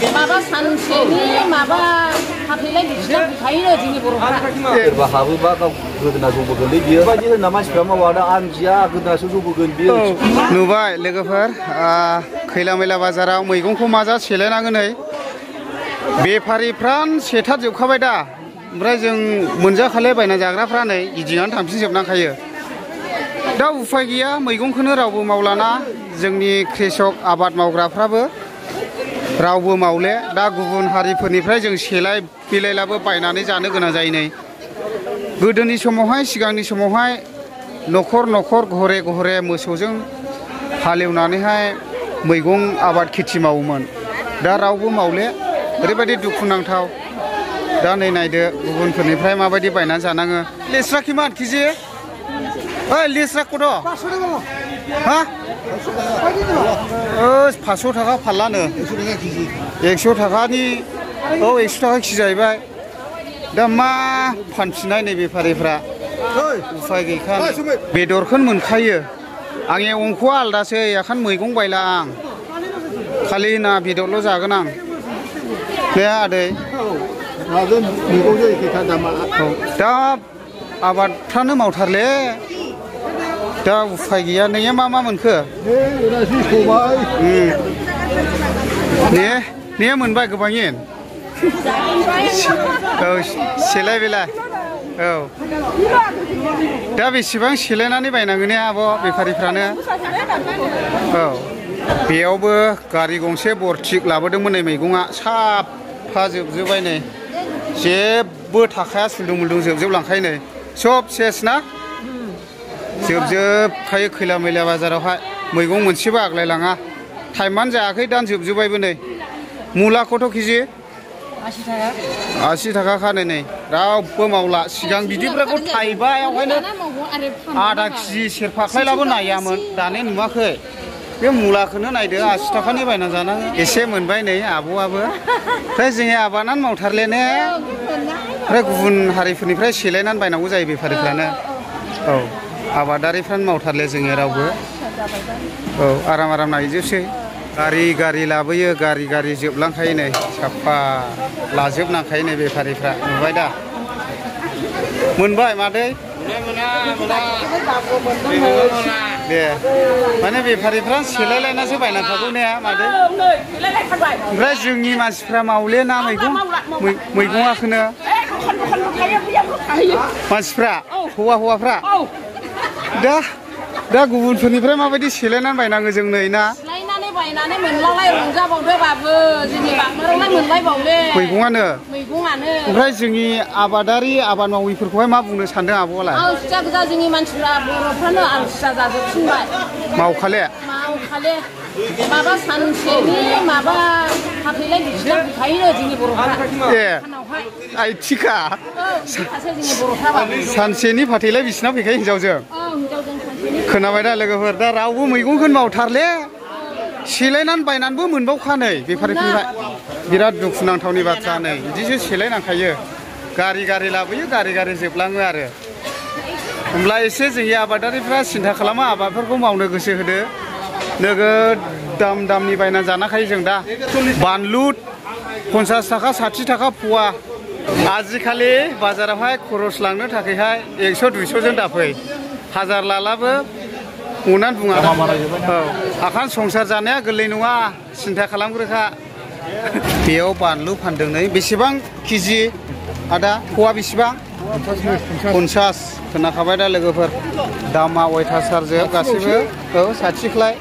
माबा सानसेनि माबा फाथैलाय बिसिना बिखायो जोंनि बर'फ्रा सोरबा हाबोबा गाव गोदोना जौबोगोन बियो बायदि होनना मानसिफ्रा मावा दा आं जिया गोदोनासो जौबोगोन बियो नुबाय लोगोफोर खैला मैला बाजाराव मैगंखौ माजा सेलायनांगोनै बेफारिफ्रानो सेथारजोबखाबाय दा ओमफ्राय जों मोनजाखाले बायना जाग्राफ्रा नै गिदिंनानै थांफिनजोबनांखायो दा उफाय गैया मैगंखौनो रावबो मावलाना जोंनि कृषक आबाद मावग्राफ्राबो रावबो मावले दा गुबुन हारिफोरनिफ्राय जों सेलाय बिलायलाबो बायनानै जानो गोनां जायो नै गोदोनि समावहाय सिगांनि समावहाय न'खर न'खर घरे घरे मोसौजों हालेवनानैहाय मैगं आबाद खेथि मावोमोन दा रावबो मावले ओरैबायदि दुखुनांथाव दा नै नायदो गुबुनफोरनिफ्राय माबायदि बायनानै जानाङो लेस्रा किमान केजि ओइ लेस्राखौथ' हा 500 थाखा फारलानो 100 थाखानि औ 100 थाखा केजि जाहैबाय दा मा फानफिननाय नै बेफारिफ्रा उफाय गैखा बेदरखौनो मोनखायो आंनि अंख'आ आलदासो एखान मैगं बायला आं खालि ना बेदरल' जागोन आं दे आदै दा आबादफ्रानो मावथारले दा उफाय गैया नोंनिया मा मोनखो ने मोनबाय गोबाङैनो औ सेलाय बेलाय औ दा बेसेबां सेलायनानै बायनांगोन ने आब' बेफारिफ्रानो औ बेयावबो गारि गंसे बरथिक लाबोदोंमोन नै मैगङा साफा जोबजोब्बाय नै जेबो थाखाया सुलदुं मुलदुं जोबजोबलांखायो नै सब सेस ना जोबजोबखायो खैला मैला बाजारावहाय मैगं मोनसेबो आग्लायलाङा टाइमानो जायाखै दान जोबजोब्बायबो नै मुलाखौथ' केजि 80 थाखा खानो नै रावबो मावला सिगां बिदिफोरखौ थाइबायावहायनो आधा केजि सेरफाख्लायलाबो नायामोन दानि नुवाखै बे मुलाखौनो नायदो 80 थाखानि बायना जानाङो एसे मोनबाय नै आब'आबो ओमफ्राय जोंनि आबादानो मावथारले ने ओमफ्राय गुबुन हारिफोरनिफ्राय सेलायनानै बायनांगौ जायो बेफारिफ्रानो औ आबादारिफ्रानो मावथारले जोङो रावबो औ आराम नायजोबसै गारि लाबोयो गारि जोबलांखायो नै साफा लाजोबनांखायो नै बेफारिफ्रा नुबाय दा मोनबाय मादै दे माने बेफारिफ्रा सेलायलायनासो बायनांखागौ ने मादै ओमफ्राय जोंनि मानसिफ्रा मावले ना मैगङाखौनो मानसिफ्रा हौवाफ्रा दा गुबुनफोरनिफ्राय माबायदि सेलायनानै बायनांगौ जों नै ना बायनानै मोनलालाय रंजाबावदो बाबो जोंनि बागमारावलाय मोनलायबावले मैगङानो ओमफ्राय जोंनि आबाद माविफोरखौहाय मा बुंनो सानदों आब'आलाय अलसिया गोजा जोंनि मानसिफ्रा बर'फ्रानो अलसिया जाजोबफिनबाय मावखाले माबा सानसेनि माबा फाथैलाय बिसिना बिखायो जोंनि बर'फ्रा आइ थिखा सानसेनि फाथैलाय बिसिना फैखायो हिनजावजों खोनाबाय दा लोगोफोर दा रावबो मैगंखौनो मावथारले सेलायनानै बायनानैबो मोनबावखानै बेफारिफोरनिफ्राय बिराद दुखुनांथावनि बाथ्रा नै बिदिसो सेलायनांखायो गारि लाबोयो गारि जोबलाङो आरो होमब्ला एसे जोंनि आबादारिफ्रा सिन्था खालामा आबादफोरखौ मावनो गोसो होदो नोगोद दामनि बायना जानाखायो जों दा बानलु 50 थाखा 60 थाखा फवा आजिखालि बाजारावहाय खरस लांनो थाखायहाय 100-200 जों दाफै 1000 लालाबो अनानै बुङा औ आखान संसार जानाया गोरलै नङा सिन्था खालामग्रोखा बेयाव बानलु फानदों नै बेसेबां केजि आदा फवा बेसेबां 50 खोनाखाबाय दा लोगोफोर दामा अयथासारजोब गासैबो औ 60 खालाय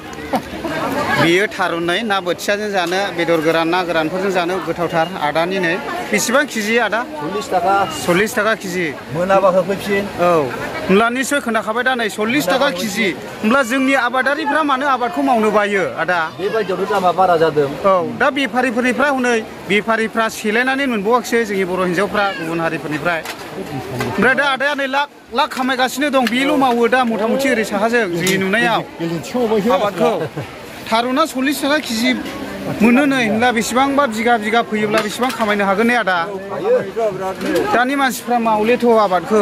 बेयो थारुननै ना बोथियाजों जानो बेदर गोरान ना गोरानफोरजों जानो गोथावथार आदानि नै बेसेबां केजि आदा 40 थाखा केजि मोनाबा होफैफिन औ होमब्ला निसय खोनाखाबाय दा नै 40 थाखा केजि होमब्ला जोंनि आबादारिफ्रा मानो आबादखौ मावनो बायो आदा बेबायदियावथ' दामा बारा जादों औ दा बेफारिफोरनिफ्राय हनै बेफारिफ्रा सेलायनानै मोनबावाखिसै जोंनि बर' हिन्जावफ्रा गुबुन हारिफोरनिफ्राय ओमफ्राय दा आदाया नै लाख खामायगासिनो दं बेल' मावो दा मथा मथि ओरै साहाजों जोंनि नुनायाव आबादखौ थारुना 40 थाखा केजि मोनो नै होनब्ला बेसेबांबा बिगा फैयोब्ला बेसेबां खामायनो हागोन ने आदा दानि मानसिफ्रा मावलेथ' आबादखौ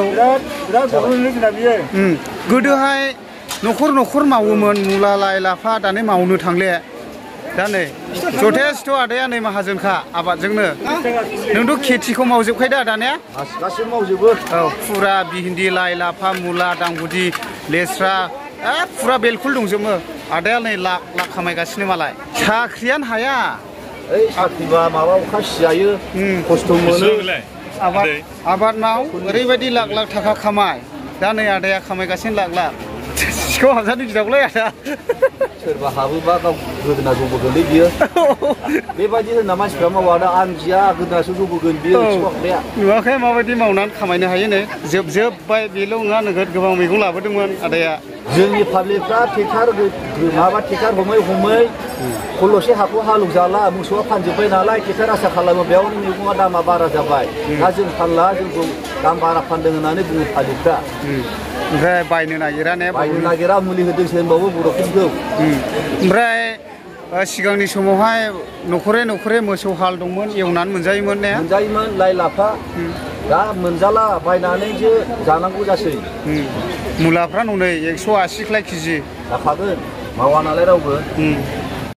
गोदोहाय न'खर मावोमोन मुला लाइ लाफा दानि मावनो थांले दा नै जथेस्थ' आदाया नै माहाजोनखा आबादजोंनो नोंथ' खेथिखौ मावजोबखायो दा ने गासिबो मावजोबो औ फुरा भिन्दि लाइ लाफा मुला दांगुदि लेस्रा फुरा बेलकुल दंजोबो आदाया नै लाख लाख खामायगासिनो मालाय साख्रियानो हाया ओइ साख्रिबा माबा अखा सिजायो खस्थ' मोनो आबाद माव ओरैबायदि लाख लाख थाखा खामाय दा नै आदाया खामायगासिनो लाख लाख सिखाव हाबजानो गिदावलै आदा सोरबा हाबोबा गाव गोदोना जबोगोनलै बियो बेबायदि होनना मानसिफ्रा मावा दा आं जिया गोदोनासो जबोगोन बियो सिखावखाया नुवाखै माबायदि मावनानै खामायनो हायो नै जोबजोब्बाय बेल' नङा नोगोद गोबां मैगं लाबोदोंमोन आदाया जोंनि पाब्लिकफ्रा ट्रेक्टर माबा ट्रेक्टर हमै खल'से हाखौ हालौजाला मोसौआ फानजोब्बाय नालाय ट्रेक्टर आसा खालामो बेयावनो मैगङा दामा बारा जाबाय दा जों फानला जोंखौ दाम बारा फानदों होननानै बुङो पाब्लिकफ्रा ओमफ्राय बायनो नागिरा ने बायनो नागिरा मुलि होदोंसो होनबावो बर'फोरखौ ओमफ्राय सिगांनि समावहाय न'खरे मोसौ हाल दंमोन एवनानै मोनजायोमोन ने मोनजायोमोन लाइ लाफा दा मोनजाला बायनानैसो जानांगौ जासै मुलाफ्रा नै 180 केजि जाखागोन मावा नालाय रावबो